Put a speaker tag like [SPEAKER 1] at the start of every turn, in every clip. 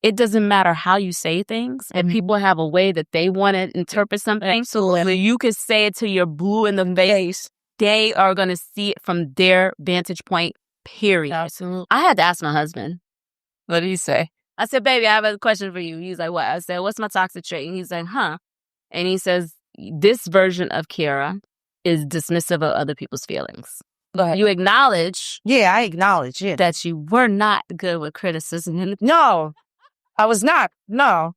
[SPEAKER 1] it doesn't matter how you say things. And people have a way that they want to interpret something. Absolutely. You could say it till you're blue in the face. They are going to see it from their vantage point, period.
[SPEAKER 2] Absolutely.
[SPEAKER 1] I had to ask my husband.
[SPEAKER 2] What did he say?
[SPEAKER 1] I said, baby, I have a question for you. He's like, what? I said, what's my toxic trait? And he's like, huh. And he says, this version of Kiara is dismissive of other people's feelings.
[SPEAKER 2] Go ahead.
[SPEAKER 1] You acknowledge.
[SPEAKER 3] Yeah, I acknowledge it.
[SPEAKER 1] That you were not good with criticism.
[SPEAKER 3] No, I was not. No.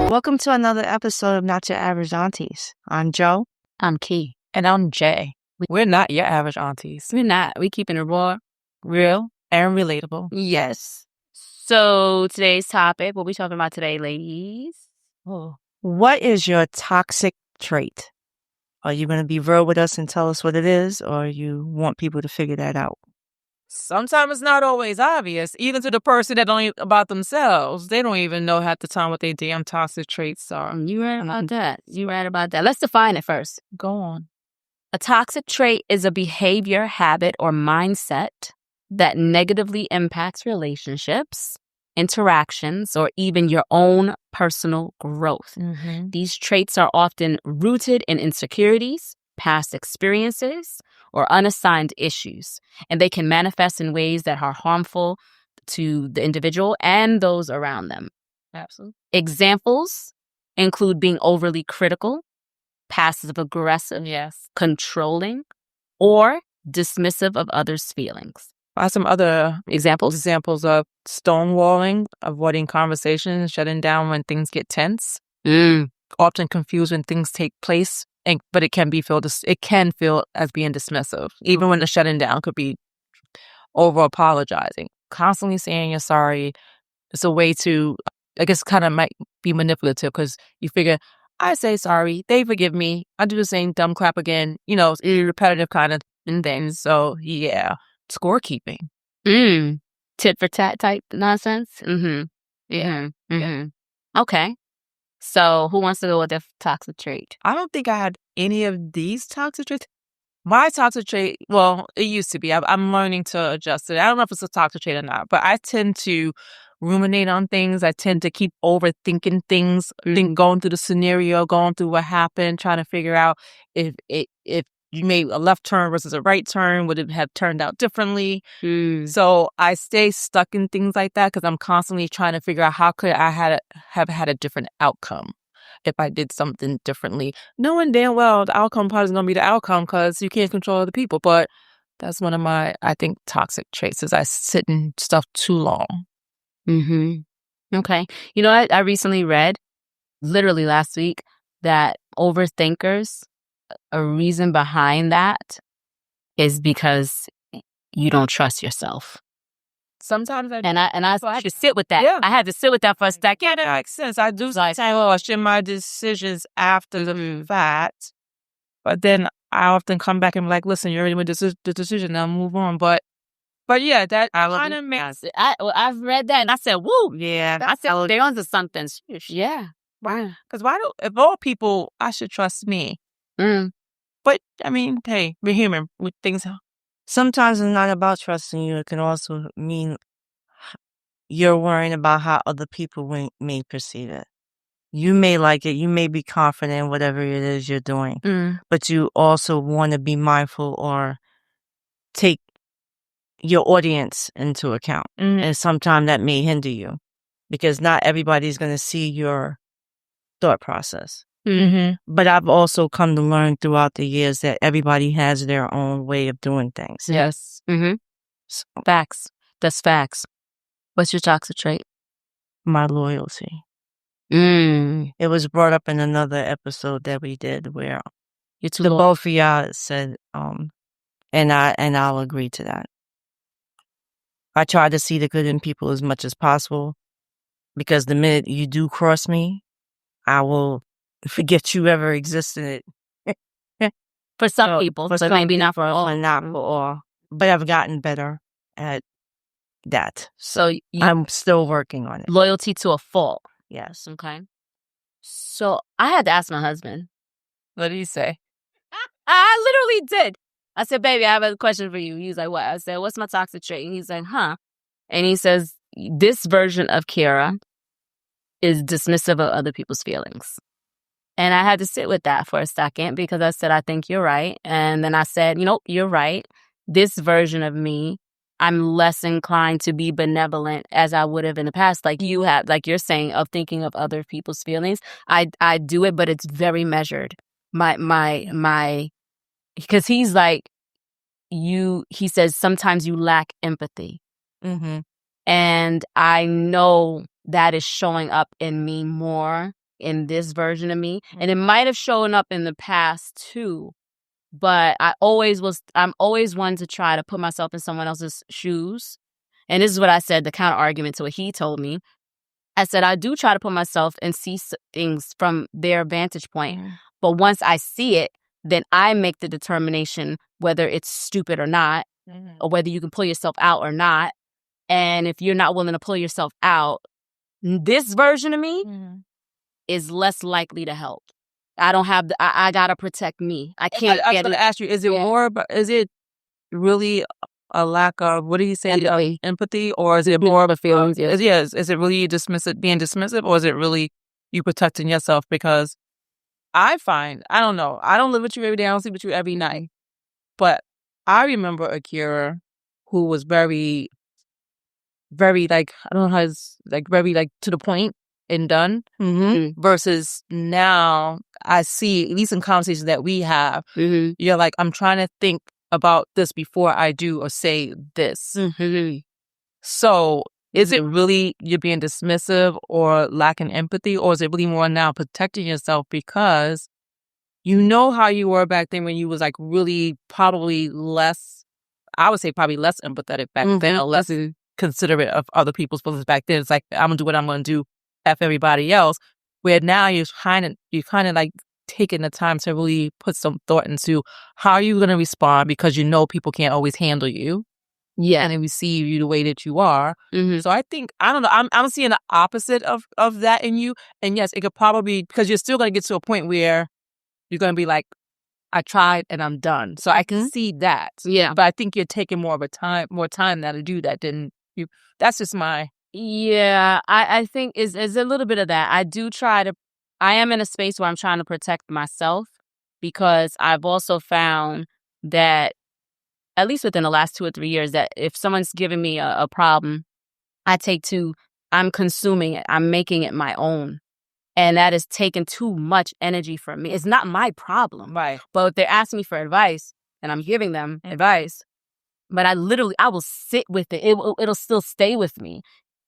[SPEAKER 3] Welcome to another episode of Not Your Average Aunties. I'm Joe.
[SPEAKER 1] I'm Key.
[SPEAKER 2] And I'm Jay. We're not your average aunties.
[SPEAKER 1] We're not. We keeping it raw,
[SPEAKER 2] real, and relatable.
[SPEAKER 1] Yes. So today's topic, what we talking about today, ladies?
[SPEAKER 3] Oh. What is your toxic trait? Are you going to be real with us and tell us what it is, or you want people to figure that out?
[SPEAKER 2] Sometimes it's not always obvious, even to the person that don't even about themselves. They don't even know half the time what their damn toxic traits are.
[SPEAKER 1] You right about that. You right about that. Let's define it first.
[SPEAKER 2] Go on.
[SPEAKER 1] A toxic trait is a behavior, habit, or mindset that negatively impacts relationships, interactions, or even your own personal growth.
[SPEAKER 2] Mm-hmm.
[SPEAKER 1] These traits are often rooted in insecurities, past experiences, or unassigned issues, and they can manifest in ways that are harmful to the individual and those around them.
[SPEAKER 2] Absolutely.
[SPEAKER 1] Examples include being overly critical, passive-aggressive,
[SPEAKER 2] yes,
[SPEAKER 1] controlling, or dismissive of others' feelings.
[SPEAKER 2] I have some other
[SPEAKER 1] examples
[SPEAKER 2] of stonewalling, avoiding conversations, shutting down when things get tense, often confused when things take place. But it can feel as being dismissive, even when the shutting down could be over apologizing. Constantly saying you're sorry. It's a way to, I guess, kind of might be manipulative because you figure, I say sorry, they forgive me, I do the same dumb crap again. You know, it's repetitive kind of things. So yeah, scorekeeping.
[SPEAKER 1] Tit for tat type nonsense. Mm-hmm. Yeah. Mm-hmm. Yeah. Okay. So who wants to go with their toxic trait?
[SPEAKER 2] I don't think I had any of these toxic traits. My toxic trait, well, it used to be. I'm learning to adjust it. I don't know if it's a toxic trait or not, but I tend to ruminate on things. I tend to keep overthinking things, going through the scenario, going through what happened, trying to figure out if you made a left turn versus a right turn, would it have turned out differently? So I stay stuck in things like that because I'm constantly trying to figure out how could I have had a different outcome if I did something differently, knowing damn well the outcome probably is going to be the outcome because you can't control other people. But that's one of my, I think, toxic traits is I sit in stuff too long.
[SPEAKER 1] Mm-hmm. Okay. You know, I recently read, literally last week, that overthinkers, a reason behind that is because you don't trust yourself.
[SPEAKER 2] Sometimes
[SPEAKER 1] I had to sit with that. Yeah. I had to sit with that for a second.
[SPEAKER 2] Yeah, that makes sense. I do question my decisions after the fact, but then I often come back and be like, "Listen, you already made the decision. Now move on." But yeah, that kind of makes.
[SPEAKER 1] I've read that and I said, "Woo,
[SPEAKER 2] yeah."
[SPEAKER 1] I said they're onto something. Yeah,
[SPEAKER 2] wow. Because if all people, I should trust me. But I mean, hey, we're human with things.
[SPEAKER 3] Sometimes it's not about trusting you. It can also mean you're worrying about how other people may perceive it. You may like it. You may be confident in whatever it is you're doing. But you also want to be mindful or take your audience into account. And sometimes that may hinder you because not everybody's going to see your thought process. But I've also come to learn throughout the years that everybody has their own way of doing things.
[SPEAKER 1] Yes. So, facts. That's facts. What's your toxic trait?
[SPEAKER 3] My loyalty. It was brought up in another episode that we did where both of y'all said, and I'll agree to that. I try to see the good in people as much as possible because the minute you do cross me, I will forget you ever existed.
[SPEAKER 1] For some people, so maybe not for all.
[SPEAKER 3] Not for all. But I've gotten better at that.
[SPEAKER 1] So
[SPEAKER 3] I'm still working on it.
[SPEAKER 1] Loyalty to a fault.
[SPEAKER 3] Yes.
[SPEAKER 1] Okay. So I had to ask my husband.
[SPEAKER 2] What did he say?
[SPEAKER 1] I literally did. I said, baby, I have a question for you. He's like, what? I said, what's my toxic trait? And he's like, huh? And he says, this version of Kiera is dismissive of other people's feelings. And I had to sit with that for a second because I said, I think you're right. And then I said, you're right. This version of me, I'm less inclined to be benevolent as I would have in the past. Like you have, like you're saying, of thinking of other people's feelings. I do it, but it's very measured. Because he's like, he says, sometimes you lack empathy.
[SPEAKER 3] Mm-hmm.
[SPEAKER 1] And I know that is showing up in me more in this version of me. And it might have shown up in the past too. But I'm always one to try to put myself in someone else's shoes. And this is what I said, the counter argument to what he told me. I said, I do try to put myself and see things from their vantage point. But once I see it, then I make the determination whether it's stupid or not, or whether you can pull yourself out or not. And if you're not willing to pull yourself out, this version of me is less likely to help. I don't have I gotta protect me. I can't.
[SPEAKER 2] I was going to ask you: is it more? Is it really a lack of what do you say? Empathy, or is it more of a feeling? Is it really being dismissive, or is it really you protecting yourself? Because I find I don't know. I don't live with you every day. I don't sleep with you every night. But I remember Akira, who was very, very like I don't know how it's like very like to the point and done. Versus now, I see at least in conversations that we have, you're like, I'm trying to think about this before I do or say this. So, is it really you're being dismissive or lacking empathy, or is it really more now protecting yourself because you know how you were back then when you was like really probably less, I would say probably less empathetic back then, or less considerate of other people's feelings back then. It's like, I'm gonna do what I'm gonna do, F everybody else. Where now you're kind of like taking the time to really put some thought into how you're gonna respond because you know people can't always handle you. Yeah. And they receive you the way that you are. So I think, I don't know, I'm seeing the opposite of that in you. And yes, it could probably, because you're still gonna get to a point where you're gonna be like, I tried and I'm done. So I can see that. Yeah. But I think you're taking more time now to do that than you. That's just my.
[SPEAKER 1] Yeah, I think is a little bit of that. I am in a space where I'm trying to protect myself because I've also found that, at least within the last 2 or 3 years, that if someone's giving me a problem, I'm consuming it. I'm making it my own. And that is taking too much energy from me. It's not my problem.
[SPEAKER 2] Right.
[SPEAKER 1] But if they're asking me for advice and I'm giving them advice, but I will sit with it. It'll still stay with me.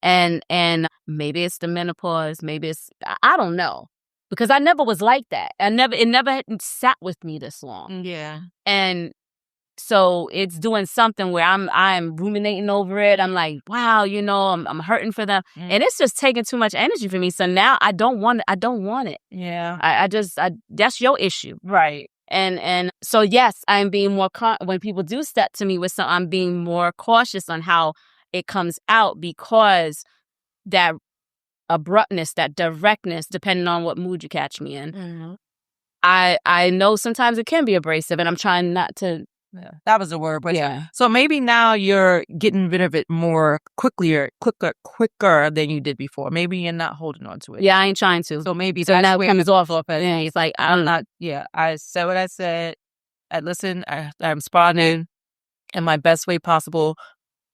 [SPEAKER 1] And maybe it's the menopause. Maybe it's, I don't know. Because I never was like that. It never had sat with me this long.
[SPEAKER 3] Yeah.
[SPEAKER 1] And so it's doing something where I'm ruminating over it. I'm like, wow, I'm hurting for them. And it's just taking too much energy for me. So now I don't want it.
[SPEAKER 2] Yeah.
[SPEAKER 1] I that's your issue.
[SPEAKER 2] Right.
[SPEAKER 1] And so, yes, I'm being more, when people do step to me with something, I'm being more cautious on how it comes out because that abruptness, that directness, depending on what mood you catch me in, I know sometimes it can be abrasive and I'm trying not to.
[SPEAKER 2] Yeah, that was the word. But yeah. So maybe now you're getting rid of it more quicker than you did before. Maybe you're not holding on to it.
[SPEAKER 1] Yeah, I ain't trying to.
[SPEAKER 2] So maybe
[SPEAKER 1] so
[SPEAKER 2] that's
[SPEAKER 1] now
[SPEAKER 2] where
[SPEAKER 1] it comes off of it. Yeah, it's like,
[SPEAKER 2] I'm not. Yeah, I said what I said. I listened. I'm responding in my best way possible.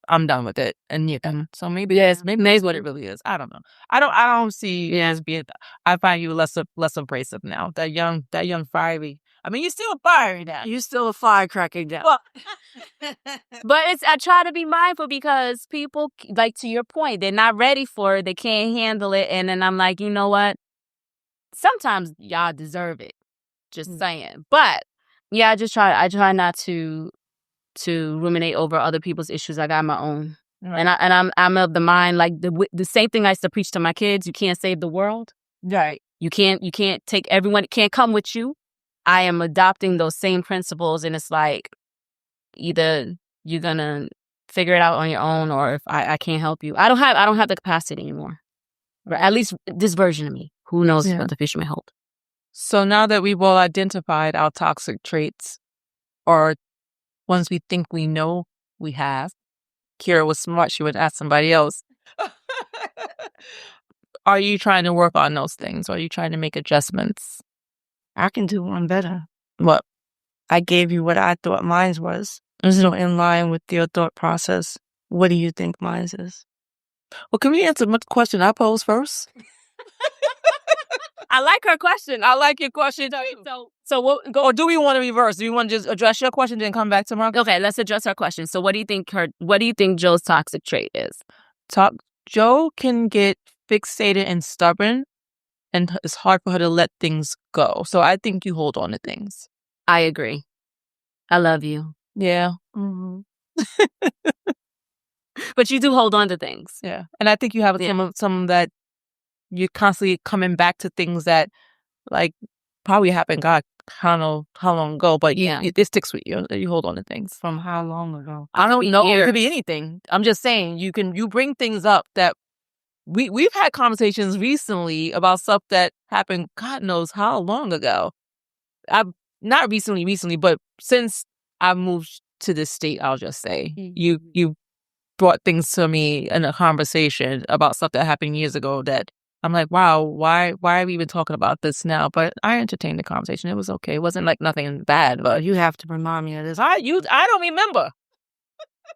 [SPEAKER 2] I'm done with it. And so maybe that's what it really is. I don't know. I don't see it as being. I find you less abrasive now. That young fiery. I mean, you're still fiery now.
[SPEAKER 3] You're still a firecracker now.
[SPEAKER 1] Well, but I try to be mindful because people, like to your point, they're not ready for it. They can't handle it. And then I'm like, you know what? Sometimes y'all deserve it. Just saying. But yeah, I try not to ruminate over other people's issues. I got my own. Right. And I'm of the mind, like the same thing I used to preach to my kids. You can't save the world.
[SPEAKER 2] Right.
[SPEAKER 1] You can't take everyone. It can't come with you. I am adopting those same principles, and it's like either you're gonna figure it out on your own, or if I can't help you. I don't have the capacity anymore. Or at least this version of me. Who knows what the future may hold.
[SPEAKER 2] So now that we've all identified our toxic traits, or ones we think we know we have, Kira was smart. She would ask somebody else. Are you trying to work on those things? Or are you trying to make adjustments?
[SPEAKER 3] I can do one better.
[SPEAKER 2] What?
[SPEAKER 3] I gave you what I thought mine was. So in line with your thought process, what do you think mine is?
[SPEAKER 2] Well, can we answer the question I posed first?
[SPEAKER 1] I like her question.
[SPEAKER 2] I like your question.
[SPEAKER 1] So what? Go.
[SPEAKER 2] Or do we want to reverse? Do you want to just address your question then come back to mine?
[SPEAKER 1] Okay, let's address her question. So what do you think Joe's toxic trait is?
[SPEAKER 2] Joe can get fixated and stubborn, and it's hard for her to let things go. So I think you hold on to things.
[SPEAKER 1] I agree. I love you.
[SPEAKER 2] Yeah.
[SPEAKER 1] Mm-hmm. But you do hold on to things.
[SPEAKER 2] Yeah. And I think you have some that you're constantly coming back to things that like probably happened, God, I don't know how long ago, but it sticks with you. You hold on to things.
[SPEAKER 3] From how long ago?
[SPEAKER 2] I don't know. It could be anything. I'm just saying you bring things up that we've had conversations recently about stuff that happened God knows how long ago. Not recently, but since I moved to this state, I'll just say you brought things to me in a conversation about stuff that happened years ago that I'm like, wow, why are we even talking about this now? But I entertained the conversation. It was okay. It wasn't like nothing bad, but
[SPEAKER 3] you have to remind me of this.
[SPEAKER 2] I don't remember.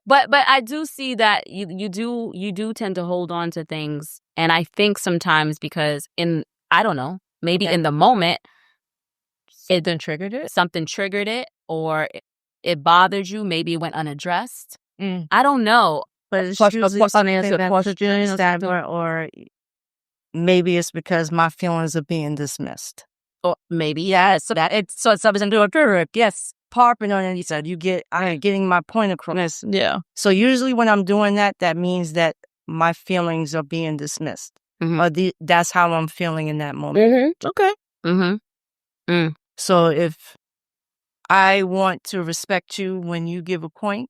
[SPEAKER 1] But I do see that you do tend to hold on to things, and I think sometimes because I don't know, maybe in the moment
[SPEAKER 2] something triggered it,
[SPEAKER 1] or it bothered you. Maybe it went unaddressed. I don't know,
[SPEAKER 3] but it's usually unanswered questions or maybe it's because my feelings are being dismissed.
[SPEAKER 1] Or maybe yes, so it's something to occur. Yes.
[SPEAKER 3] Harping on it, you said I am getting my point across.
[SPEAKER 2] Yeah.
[SPEAKER 3] So usually when I'm doing that, that means that my feelings are being dismissed. Or that's how I'm feeling in that moment.
[SPEAKER 2] Okay.
[SPEAKER 3] So if I want to respect you when you give a point,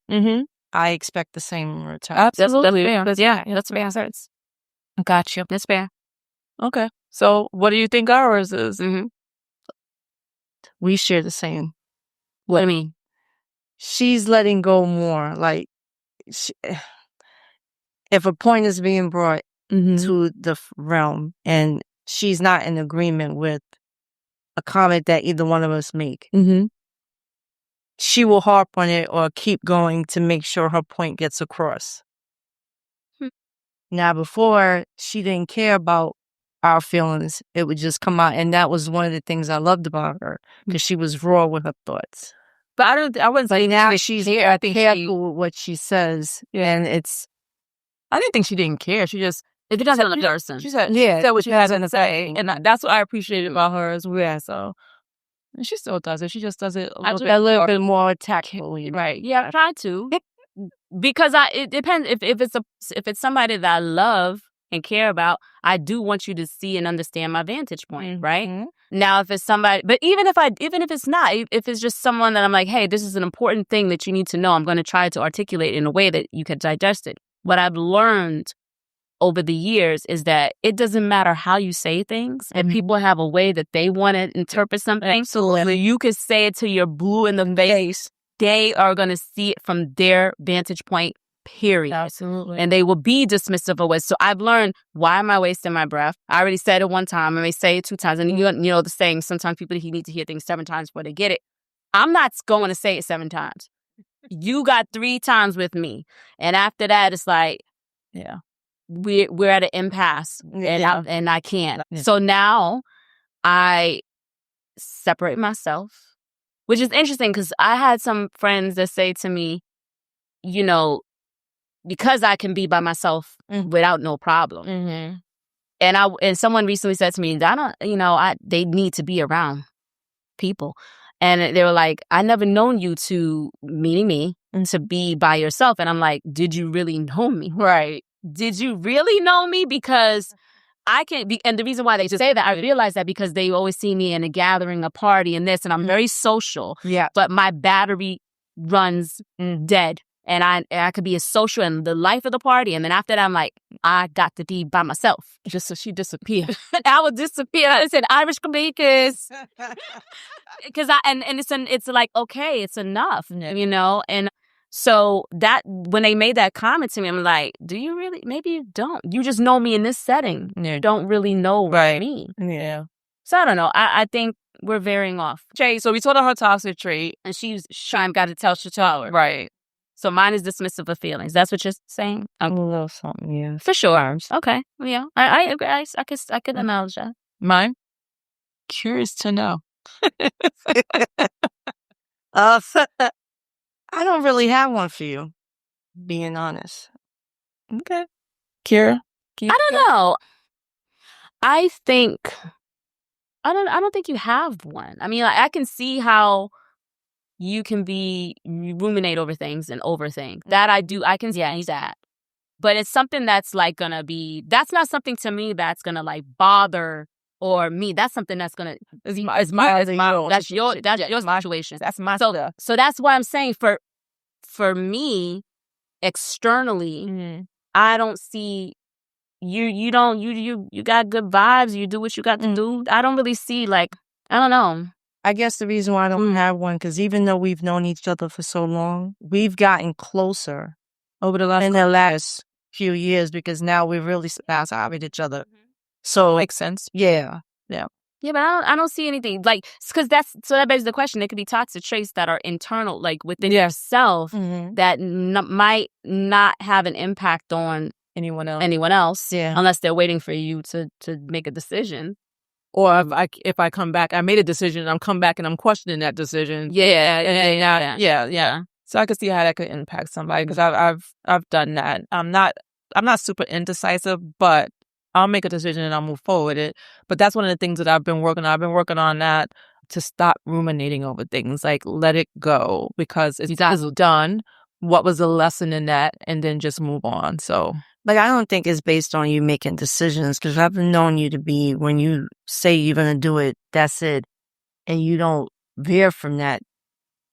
[SPEAKER 3] I expect the same in return.
[SPEAKER 2] Absolutely.
[SPEAKER 1] That's fair.
[SPEAKER 2] Got you.
[SPEAKER 1] That's fair.
[SPEAKER 2] Okay. So what do you think ours is?
[SPEAKER 3] We share the same.
[SPEAKER 1] What do you mean?
[SPEAKER 3] She's letting go more. Like, if a point is being brought to the realm and she's not in agreement with a comment that either one of us make, she will harp on it or keep going to make sure her point gets across. Now, before, she didn't care about our feelings. It would just come out. And that was one of the things I loved about her, because she was raw with her thoughts.
[SPEAKER 2] But I wouldn't say
[SPEAKER 3] now she's careful with what she says.
[SPEAKER 2] Yeah.
[SPEAKER 3] And
[SPEAKER 2] I didn't think she didn't care. She just,
[SPEAKER 1] if it doesn't person.
[SPEAKER 2] She said what she has to say. And that's what I appreciated about her as well. So, and she still does it. She just does it a little
[SPEAKER 3] bit more tactfully.
[SPEAKER 2] Right.
[SPEAKER 1] Yeah, I try to. Because it depends. If it's somebody that I love and care about, I do want you to see and understand my vantage point, right? Now, if it's somebody, but even if it's not, if it's just someone that I'm like, hey, this is an important thing that you need to know, I'm going to try to articulate in a way that you can digest it. What I've learned over the years is that it doesn't matter how you say things. If people have a way that they want to interpret something,
[SPEAKER 2] absolutely,
[SPEAKER 1] you could say it till you're blue in the face. They are going to see it from their vantage point, period.
[SPEAKER 2] Absolutely.
[SPEAKER 1] And they will be dismissive of it. So I've learned, why am I wasting my breath? I already said it one time. I may say it 2 times. And you know the saying, sometimes people need to hear things 7 times before they get it. I'm not going to say it 7 times. You got 3 times with me. And after that, it's like,
[SPEAKER 2] yeah,
[SPEAKER 1] we're at an impasse. And I can't. Yeah. So now I separate myself. Which is interesting, because I had some friends that say to me, you know, because I can be by myself without no problem. And someone recently said to me, they need to be around people. And they were like, I never known you to, meaning me, to be by yourself. And I'm like, did you really know me?
[SPEAKER 2] Right.
[SPEAKER 1] Did you really know me? Because I can be, and the reason why they say that, I realize that because they always see me in a gathering, a party, and this, and I'm very social.
[SPEAKER 3] Yeah.
[SPEAKER 1] But my battery runs dead and I could be a social and the life of the party, and then after that I'm like, I got to be by myself.
[SPEAKER 2] Just so she disappeared.
[SPEAKER 1] I would disappear. I said Irish because it's like, okay, it's enough, you know. And so that when they made that comment to me, I'm like, do you really? Maybe you don't. You just know me in this setting. You don't really know me.
[SPEAKER 2] Yeah.
[SPEAKER 1] So I don't know. I think we're veering off.
[SPEAKER 2] Okay, so we told her toxic trait.
[SPEAKER 1] And she's trying got to tell her.
[SPEAKER 2] Right.
[SPEAKER 1] So mine is dismissive of feelings. That's what you're saying?
[SPEAKER 3] A little something, yeah.
[SPEAKER 1] For sure. Okay. Yeah. I agree. I could acknowledge that.
[SPEAKER 2] Mine? Curious to know.
[SPEAKER 3] I don't really have one for you, being honest.
[SPEAKER 2] Okay. Kira?
[SPEAKER 1] I don't know. I think I don't think you have one. I mean, like, I can see how you can ruminate over things and overthink. That I do. I can see that. But it's something that's like gonna be. That's not something to me that's gonna like bother or me. That's something that's gonna.
[SPEAKER 2] It's my
[SPEAKER 1] That's your situation.
[SPEAKER 2] That's my
[SPEAKER 1] stuff. So that's why I'm saying for me, externally, I don't see. You got good vibes. You do what you got to do. I don't really see, like, I don't know.
[SPEAKER 3] I guess the reason why I don't have one, because even though we've known each other for so long, we've gotten closer
[SPEAKER 2] over the
[SPEAKER 3] last few years, because now we're really with each other. So
[SPEAKER 2] makes sense.
[SPEAKER 3] Yeah.
[SPEAKER 1] Yeah, but I don't see anything like, because that begs the question. There could be toxic traits that are internal, like within yourself, that might not have an impact on anyone else, unless they're waiting for you to make a decision.
[SPEAKER 2] Or if I come back, I made a decision, I'm come back and I'm questioning that decision.
[SPEAKER 1] Yeah.
[SPEAKER 2] So I could see how that could impact somebody, because I've done that. I'm not super indecisive, but I'll make a decision and I'll move forward with it. But that's one of the things that I've been working on. I've been working on that, to stop ruminating over things, like let it go, because it's done. What was the lesson in that? And then just move on. So,
[SPEAKER 3] like, I don't think it's based on you making decisions, because I've known you to be, when you say you're going to do it, that's it. And you don't veer from that.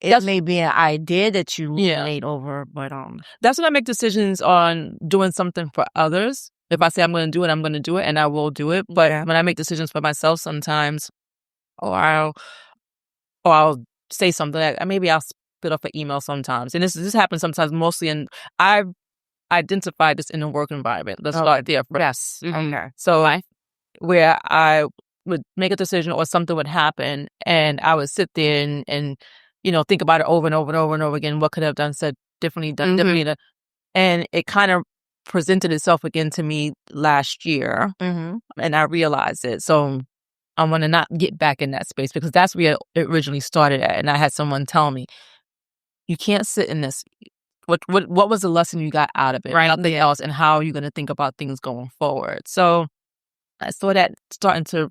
[SPEAKER 3] It may be an idea that you ruminate over, but
[SPEAKER 2] that's when I make decisions on doing something for others. If I say I'm going to do it, I'm going to do it, and I will do it. But when I make decisions for myself, sometimes, or I'll say something that maybe I'll spit off an email sometimes, and this happens sometimes, mostly in I've identified this in the work environment. Let's start there.
[SPEAKER 1] Yes.
[SPEAKER 2] Okay. So where I would make a decision or something would happen, and I would sit there and think about it over and over and over and over again. What could I have done, said differently, done differently, and it kind of presented itself again to me last year, and I realized it. So I want to not get back in that space, because that's where it originally started at. And I had someone tell me, you can't sit in this. What was the lesson you got out of it?
[SPEAKER 1] Right.
[SPEAKER 2] Nothing else. And how are you going to think about things going forward? So I saw that starting to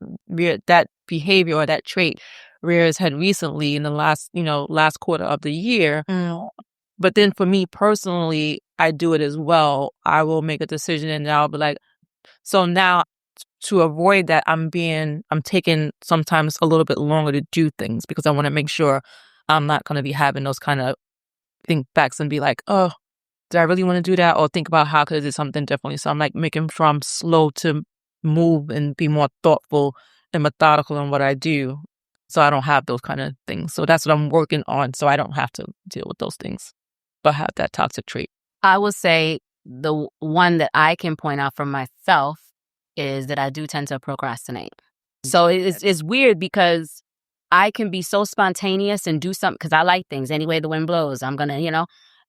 [SPEAKER 2] that behavior or that trait rear its head recently in the last quarter of the year. But then for me personally, I do it as well. I will make a decision and I'll be like, so now to avoid that, I'm taking sometimes a little bit longer to do things, because I want to make sure I'm not going to be having those kind of think backs and be like, oh, did I really want to do that? Or think about how could I do something differently. So I'm like making sure I'm slow to move and be more thoughtful and methodical in what I do, so I don't have those kind of things. So that's what I'm working on, so I don't have to deal with those things, but have that toxic trait.
[SPEAKER 1] I will say the one that I can point out for myself is that I do tend to procrastinate. So it's weird, because I can be so spontaneous and do something, because I like things. Anyway, the wind blows, I'm going to,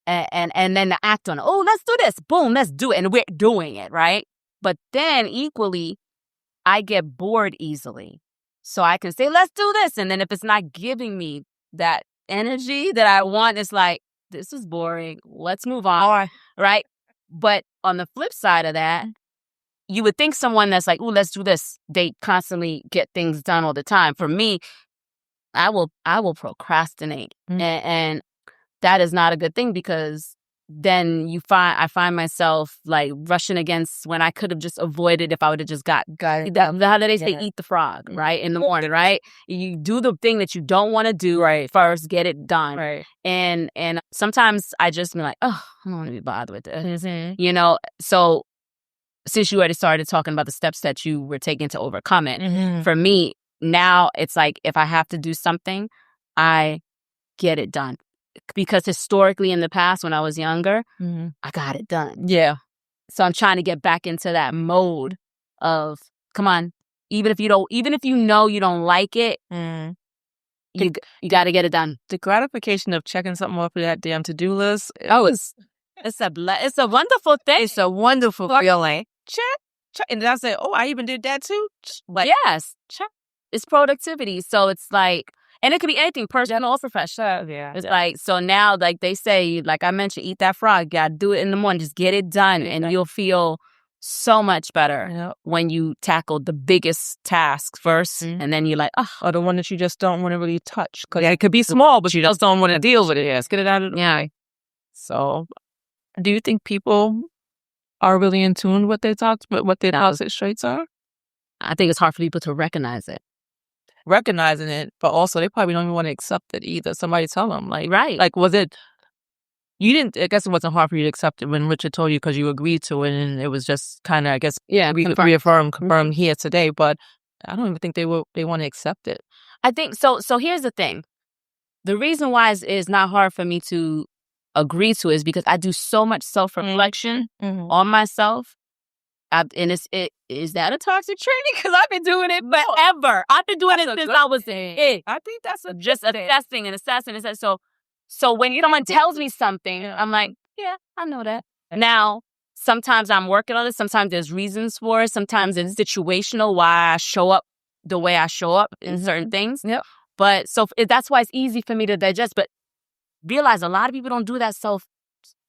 [SPEAKER 1] and then act on it. Oh, let's do this. Boom, let's do it. And we're doing it, right? But then equally, I get bored easily. So I can say, let's do this. And then if it's not giving me that energy that I want, it's like, this is boring. Let's move on. Right? But on the flip side of that, you would think someone that's like, ooh, let's do this, they constantly get things done all the time. For me, I will procrastinate. And that is not a good thing, because then I find myself like rushing against when I could have just avoided if I would have just got it. How do they say eat the frog, right? In the morning, right? You do the thing that you don't want to do first, get it done.
[SPEAKER 2] Right.
[SPEAKER 1] And sometimes I just be like, oh, I don't want to be bothered with this. You know, so since you already started talking about the steps that you were taking to overcome it, for me, now it's like if I have to do something, I get it done. Because historically in the past when I was younger, I got it done.
[SPEAKER 2] Yeah.
[SPEAKER 1] So I'm trying to get back into that mode of, come on, even if you know you don't like it, you got to get it done.
[SPEAKER 2] The gratification of checking something off of that damn to-do list.
[SPEAKER 1] It's a wonderful thing.
[SPEAKER 3] It's a wonderful feeling.
[SPEAKER 2] Check. And then I say, oh, I even did that too?
[SPEAKER 1] But yes. Check. It's productivity. So it's like, and it could be anything, personal or professional.
[SPEAKER 2] Yeah.
[SPEAKER 1] It's like, so now, like they say, like I mentioned, eat that frog. You got to do it in the morning. Just get it done. And you'll feel so much better when you tackle the biggest task first. And then you're like, oh.
[SPEAKER 2] Or the one that you just don't want to really touch. Because it could be small, but you just don't want to deal with it. Yes, get it out of the way. So, do you think people are really in tune with what their toxic traits are?
[SPEAKER 1] I think it's hard for people to recognize it.
[SPEAKER 2] Recognizing it, but also they probably don't even want to accept it either. Somebody tell them, like, was it? You didn't. I guess it wasn't hard for you to accept it when Richard told you because you agreed to it, and it was just kind of, I guess, confirmed here today. But I don't even think they want to accept it.
[SPEAKER 1] I think so. So here's the thing: the reason why it's not hard for me to agree to is because I do so much self-reflection on myself. And is that a toxic trait? Because I've been doing it forever. I've been doing it since I was a
[SPEAKER 2] I think that's
[SPEAKER 1] just assessing and assessing. So when someone tells me something, I'm like, yeah, I know that. Now, sometimes I'm working on it. Sometimes there's reasons for it. Sometimes it's situational why I show up the way I show up in certain things.
[SPEAKER 2] Yep.
[SPEAKER 1] But so that's why it's easy for me to digest. But realize a lot of people don't do that self.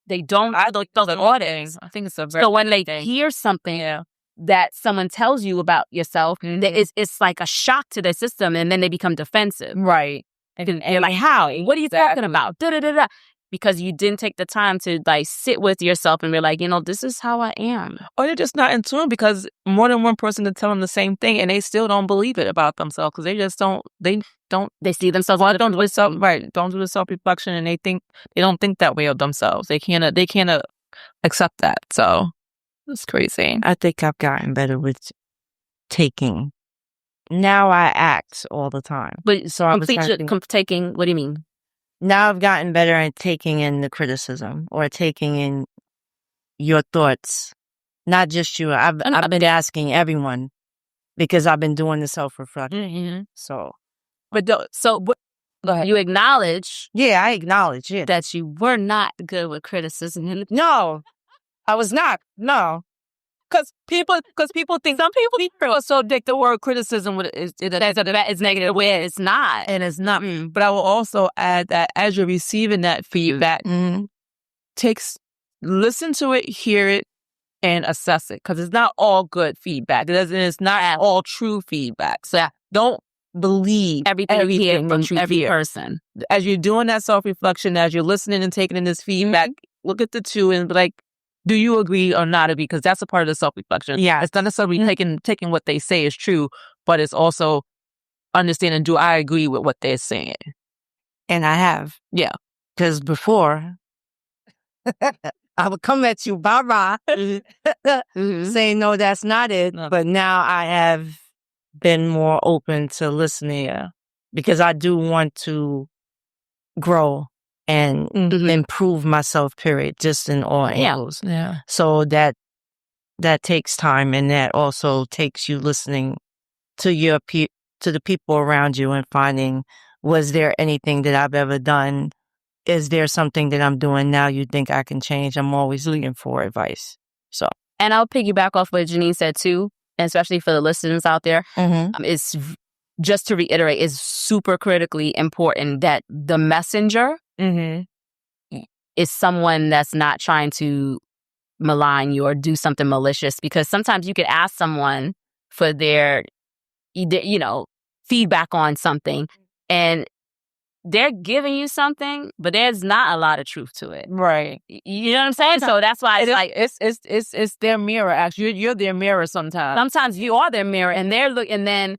[SPEAKER 1] They don't.
[SPEAKER 2] I think it's a very
[SPEAKER 1] so when they hear something that someone tells you about yourself, it's like a shock to their system, and then they become defensive.
[SPEAKER 2] Right.
[SPEAKER 1] And you're like, how? What are you talking about? Da-da-da-da. Because you didn't take the time to like sit with yourself and be like, this is how I am.
[SPEAKER 2] Or they're just not in tune because more than one person to tell them the same thing, and they still don't believe it about themselves because they just don't.
[SPEAKER 1] They see themselves.
[SPEAKER 2] Don't do the self-reflection, and they don't think that way of themselves. They can't accept that. So it's crazy.
[SPEAKER 3] I think I've gotten better with taking. Now I act all the time.
[SPEAKER 1] But so taking. What do you mean?
[SPEAKER 3] Now I've gotten better at taking in the criticism or taking in your thoughts, not just you. I've been asking everyone because I've been doing the self-reflection. So.
[SPEAKER 1] But you acknowledge.
[SPEAKER 3] Yeah, I acknowledge
[SPEAKER 1] that you were not good with criticism.
[SPEAKER 3] No, I was not. No,
[SPEAKER 2] because people think some people are so addicted. The word criticism is negative,
[SPEAKER 1] where it's not,
[SPEAKER 2] and it's not. But I will also add that as you're receiving that feedback, listen to it, hear it, and assess it because it's not all good feedback. It's not all true feedback. So don't believe
[SPEAKER 1] everything you hear from every person.
[SPEAKER 2] As you're doing that self-reflection, as you're listening and taking in this feedback, look at the two and be like, do you agree or not agree? Because that's a part of the self-reflection.
[SPEAKER 3] Yeah.
[SPEAKER 2] It's not necessarily taking what they say is true, but it's also understanding, do I agree with what they're saying?
[SPEAKER 3] And I have.
[SPEAKER 2] Yeah.
[SPEAKER 3] Because before, I would come at you, bye-bye, saying, no, that's not it. No. But now I have been more open to listening because I do want to grow and improve myself, period, just in all angles.
[SPEAKER 2] Yeah.
[SPEAKER 3] So that takes time, and that also takes you listening to to the people around you and finding, was there anything that I've ever done? Is there something that I'm doing now you think I can change? I'm always looking for advice. So,
[SPEAKER 1] and I'll piggyback off what Janine said too, and especially for the listeners out there. It's just to reiterate, is super critically important that the messenger is someone that's not trying to malign you or do something malicious, because sometimes you could ask someone for their, feedback on something, and they're giving you something, but there's not a lot of truth to it.
[SPEAKER 2] Right.
[SPEAKER 1] You know what I'm saying? So that's why
[SPEAKER 2] it's their mirror. Actually, you're their mirror sometimes.
[SPEAKER 1] Sometimes you are their mirror, and and then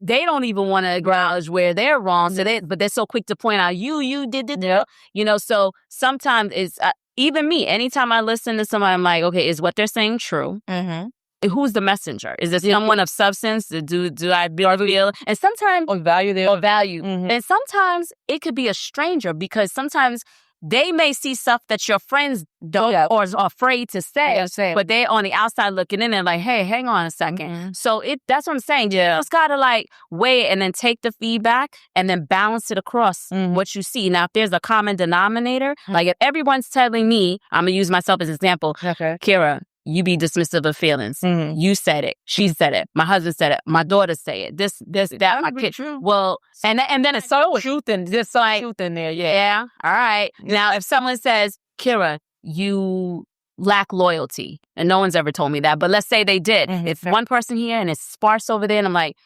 [SPEAKER 1] they don't even want to acknowledge where they're wrong. So but they're so quick to point out you did it.
[SPEAKER 2] Yep.
[SPEAKER 1] You know, so sometimes it's even me. Anytime I listen to somebody, I'm like, okay, is what they're saying true?
[SPEAKER 3] Mm-hmm.
[SPEAKER 1] Who's the messenger? Is this someone of substance? Do I feel? And sometimes
[SPEAKER 2] Or value there.
[SPEAKER 1] or value.
[SPEAKER 2] Mhm.
[SPEAKER 1] And sometimes it could be a stranger, because sometimes they may see stuff that your friends don't or are afraid to say, but they're on the outside looking in and like, hey, hang on a second.
[SPEAKER 2] Mm-hmm.
[SPEAKER 1] So that's what I'm saying. You just gotta like weigh it and then take the feedback and then balance it across what you see. Now, if there's a common denominator, like if everyone's telling me, I'm gonna use myself as an example.
[SPEAKER 2] Okay.
[SPEAKER 1] Kira, you be dismissive of feelings.
[SPEAKER 2] Mhm.
[SPEAKER 1] You said it. She said it. My husband said it. My daughter say it. This, that. My kid.
[SPEAKER 2] True.
[SPEAKER 1] Well, and then it's so
[SPEAKER 2] Truth and there's some truth in there. Yeah.
[SPEAKER 1] yeah. All right. Now, if someone says, Kira, you lack loyalty, and no one's ever told me that, but let's say they did.
[SPEAKER 2] Mhm.
[SPEAKER 1] If one person here and it's sparse over there, and I'm like,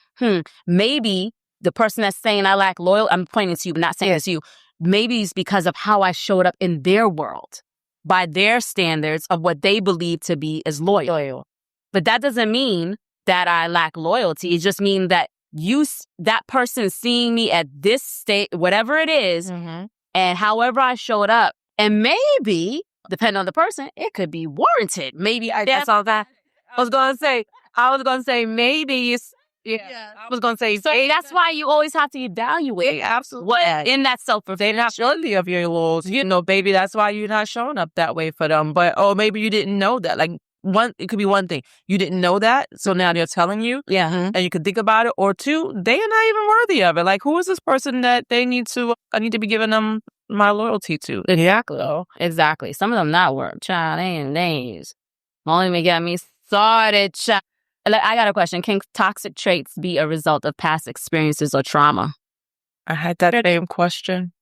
[SPEAKER 1] maybe the person that's saying I lack loyalty, I'm pointing to you, but not saying it's you. Maybe it's because of how I showed up in their world, by their standards of what they believe to be as loyal. But that doesn't mean that I lack loyalty. It just means that that person seeing me at this state, whatever it is, and however I showed up, and maybe, depending on the person, it could be warranted. Maybe
[SPEAKER 2] that's all that. I was gonna say maybe it's I was gonna say
[SPEAKER 1] so. That's why you always have to evaluate
[SPEAKER 2] absolutely
[SPEAKER 1] what in that
[SPEAKER 2] they're not surely of your laws. You know, baby, that's why you're not showing up that way for them. But maybe you didn't know that. Like it could be one thing. You didn't know that, so now they're telling you.
[SPEAKER 1] Yeah.
[SPEAKER 2] And you could think about it. Or two, they are not even worthy of it. Like, who is this person that I need to be giving them my loyalty to?
[SPEAKER 1] Exactly. Some of them not work. Child, they ain't names. Don't even get me started, child. I got a question. Can toxic traits be a result of past experiences or trauma?
[SPEAKER 2] I had that same question.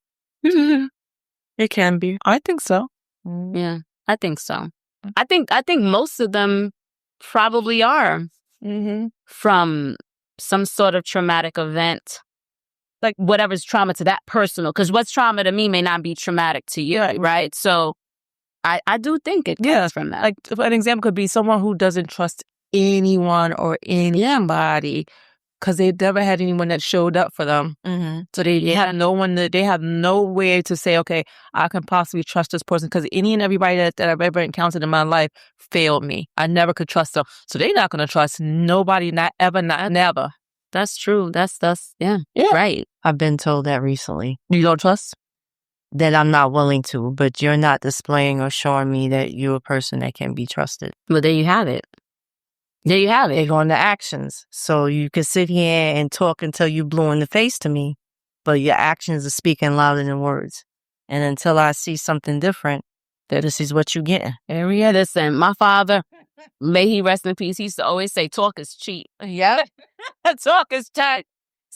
[SPEAKER 2] It can be. I think so.
[SPEAKER 1] Yeah, I think so. I think most of them probably are from some sort of traumatic event, like whatever's trauma to that personal. Because what's trauma to me may not be traumatic to you, right? So I do think it comes from that.
[SPEAKER 2] Like an example could be someone who doesn't trust anyone or anybody because they've never had anyone that showed up for them. So they have no one they have no way to say, okay, I can possibly trust this person, because any and everybody that I've ever encountered in my life failed me. I never could trust them. So they're not going to trust nobody, not ever, not never.
[SPEAKER 1] That's true. That's right.
[SPEAKER 3] I've been told that recently.
[SPEAKER 2] You don't trust?
[SPEAKER 3] That I'm not willing to, but you're not displaying or showing me that you're a person that can be trusted.
[SPEAKER 1] Well, there you have it. There you have it.
[SPEAKER 3] They go into actions. So you can sit here and talk until you blue in the face to me, but your actions are speaking louder than words. And until I see something different, that this is what you get.
[SPEAKER 1] Yeah, listen, my father, may he rest in peace, he used to always say, talk is cheap.
[SPEAKER 2] Yep.
[SPEAKER 1] Talk is cheap.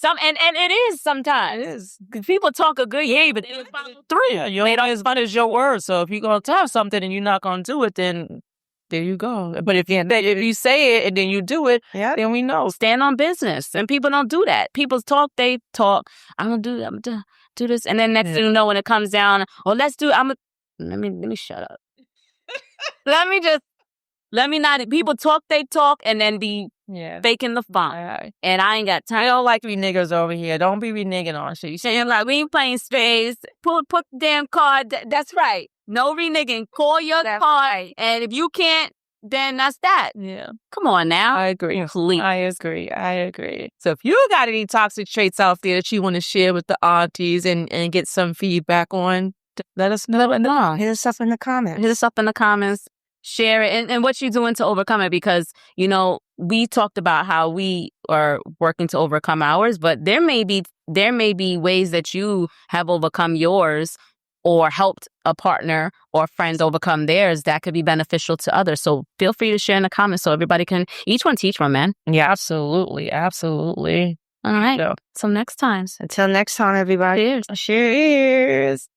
[SPEAKER 1] And it is sometimes.
[SPEAKER 2] It is.
[SPEAKER 1] People talk a good game, but they don't follow through.
[SPEAKER 2] You ain't as fun as your word. So if you're going to tell something and you're not going to do it, then there you go. But if you say it and then you do it, then we know.
[SPEAKER 1] Stand on business. And people don't do that. People talk, they talk. I'm going to do this. And then next thing you know, when it comes down, let's do, let me shut up. Let me not, people talk, they talk, and then be faking the fun. And I ain't got time.
[SPEAKER 2] I don't like we niggers over here. Don't be reneging on shit. You
[SPEAKER 1] saying like, we ain't playing spades. Put the damn card. That's right. No reneging. Call your card. Right. And if you can't, then that's that.
[SPEAKER 2] Yeah.
[SPEAKER 1] Come on now.
[SPEAKER 2] I agree.
[SPEAKER 1] Please.
[SPEAKER 2] I agree. So if you got any toxic traits out there that you want to share with the aunties and get some feedback on, let us know.
[SPEAKER 3] Hit us up in the comments.
[SPEAKER 1] Share it and what you're doing to overcome it, because, we talked about how we are working to overcome ours, but there may be ways that you have overcome yours or helped a partner or friend overcome theirs that could be beneficial to others. So feel free to share in the comments so everybody can each one teach one, man.
[SPEAKER 2] Yeah, absolutely. All
[SPEAKER 1] right. So, until next time,
[SPEAKER 3] everybody.
[SPEAKER 1] Cheers.